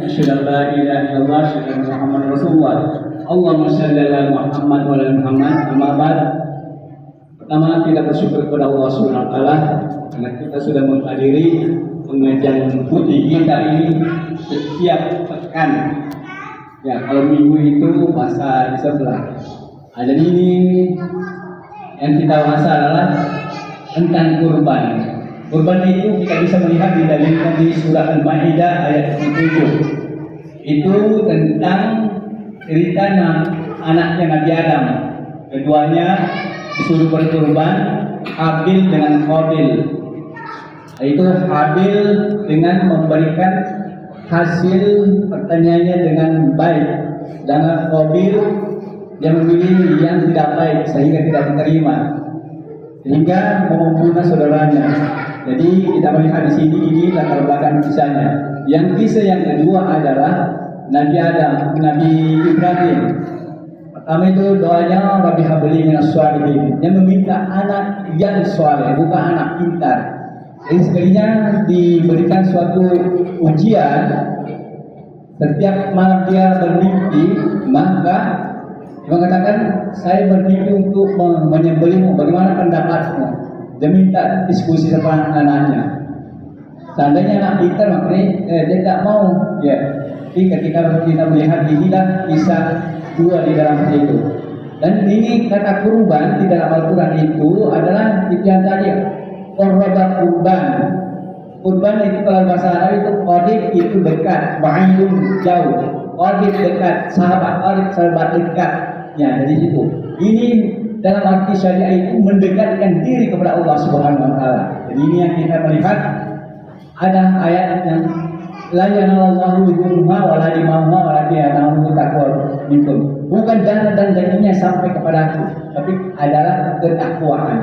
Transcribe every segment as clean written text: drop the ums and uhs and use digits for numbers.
Asyhadu an la ilaha illallah, asyhadu anna Muhammadar Rasulullah. Allahumma shalli ala Muhammad wa ala Muhammad. Amma ba'd. Pertama, kita bersyukur kepada Allah Subhanahu wa taala karena kita sudah menghadiri pengajian putih kita ini setiap pekan. Ya, kalau minggu itu bahasa di sebelah. Jadi ini yang kita bahas adalah tentang kurban. Kurban itu kita bisa melihat didalilkan di surah Al-Maidah ayat 7. Itu tentang cerita anaknya Nabi Adam. Keduanya disuruh berkurban, Habil dengan Qabil. Itu Habil dengan memberikan hasil pertanyaannya dengan baik, dan Qabil yang memilih yang tidak baik sehingga tidak diterima, sehingga membunuh saudaranya. Jadi kita melihat di sini ini latar belakang kisahnya. Yang kisah yang kedua adalah Nabi Adam, Nabi Ibrahim. Pertama itu doanya Rabbi habli minas sholihin, yang meminta anak yang soleh, bukan anak pintar. Jadi sekalinya diberikan suatu ujian, setiap malam dia bermimpi, maka dia mengatakan, saya bermimpi untuk menyembelihmu, bagaimana pendapatmu? Dia minta diskusi sama anaknya. Seandainya anak pintar, makanya dia tak mau. Ya, jadi ketika kita melihat inilah kisah dua di dalam itu. Dan ini kata kurban di dalam Al-Quran itu adalah yang tadi korban kurban. Kurban itu kalau bahasa Arab itu qarib, itu dekat, ba'idun jauh, qarib dekat, sahabat dekat. Ya, dari situ. Ini dalam arti syariah itu mendekatkan diri kepada Allah Subhanahu wa taala. Jadi ini yang kita melihat ada ayat yang la yanallahu bikumma wa la dimamma wa la yanalu taqwa minkum. Bukan darah dan dagingnya sampai kepada aku, tapi adalah ketakwaan.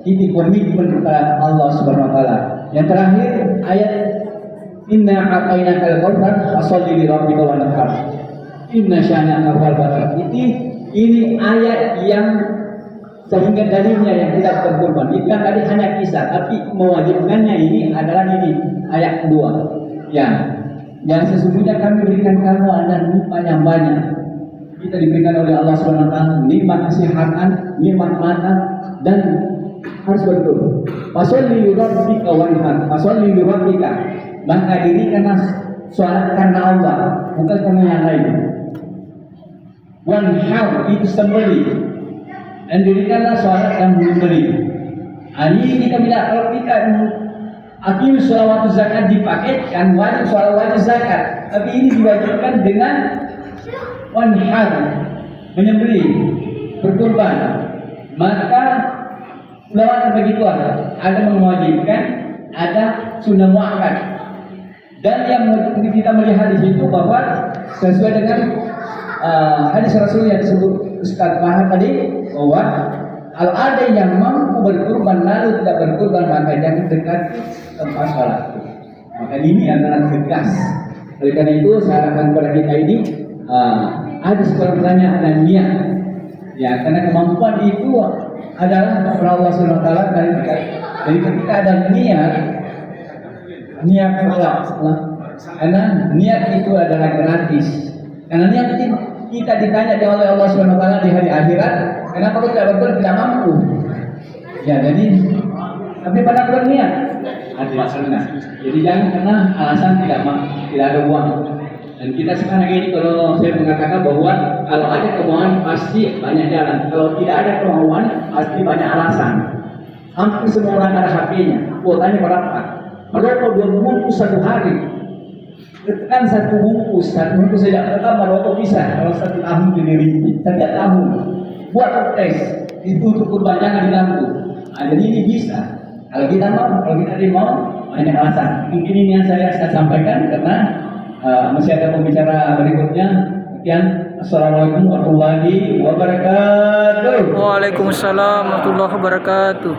Ini komitmen kepada Allah Subhanahu wa taala. Yang terakhir ayat inna a'tainakal kautsar fasholli li rabbika wanhar. Inna syani'aka huwal abtar. Ini ayat yang sehingga dalilnya yang tidak berkorban. Itu kan tadi hanya kisah, tapi mewajibkannya ini adalah ini ayat kedua. Ya, yang sesungguhnya kami berikan kamu ada nikmat yang banyak. Kita diberikan oleh Allah Subhanahu wa taala nikmat kesehatan, nikmat mata, dan harus berdoa. Fasholli li rabbika wanhar. Fasholli li rabbika. Maka dirikanlah salat karena Allah, bukan karena yang lain. Wanhar itu sembelih. Dan dirikanlah sholat yang memberi. Ini kita bilang kalau kita akhir sholawat zakat dipaketkan, wajib sholat wajib zakat. Tapi ini diwajibkan dengan wanhar, menyembelih, berkurban. Maka ulama begitu ada mewajibkan, ada sunnah muakkad. Dan yang kita melihat di situ bahwa sesuai dengan hadis Rasul yang disebut Ustaz Mahal tadi, bahwa kalau ada yang mampu berkurban lalu tidak berkurban, maka jangan dekati tempat sholat. Maka ini adalah tegas. Oleh karena itu saya akan kepada kita ini ada sebuah pertanyaan dan niat. Ya, karena kemampuan itu adalah kepada Allah Subhanahu wa taala. Jadi ketika ada niat Allah. Karena niat itu adalah gratis. Karena niat kita ditanya oleh Allah Subhanahu wa taala di hari akhirat, kenapa kau tidak berbuat, tidak mampu? Ya, jadi tapi pada berniat ada alasannya. Jadi jangan karena alasan tidak ada uang. Dan kita sekarang ini kalau saya mengatakan bahwa kalau ada kemauan pasti banyak jalan. Kalau tidak ada kemauan pasti banyak alasan. Hampir semua orang ada HP-nya. Kuotanya berapa? Merokok 2 bungkus satu hari. Tekan satu bungkus saja pertama rokok bisa kalau 1 tahun diri setiap tahun buat tes itu untuk kurban jangan diganggu. Jadi ini bisa kalau kita mau, kalau kita tidak mau banyak alasan. Mungkin ini yang saya sampaikan karena masih ada pembicara berikutnya. Sekian, assalamualaikum warahmatullahi wabarakatuh. Waalaikumsalam warahmatullahi wabarakatuh.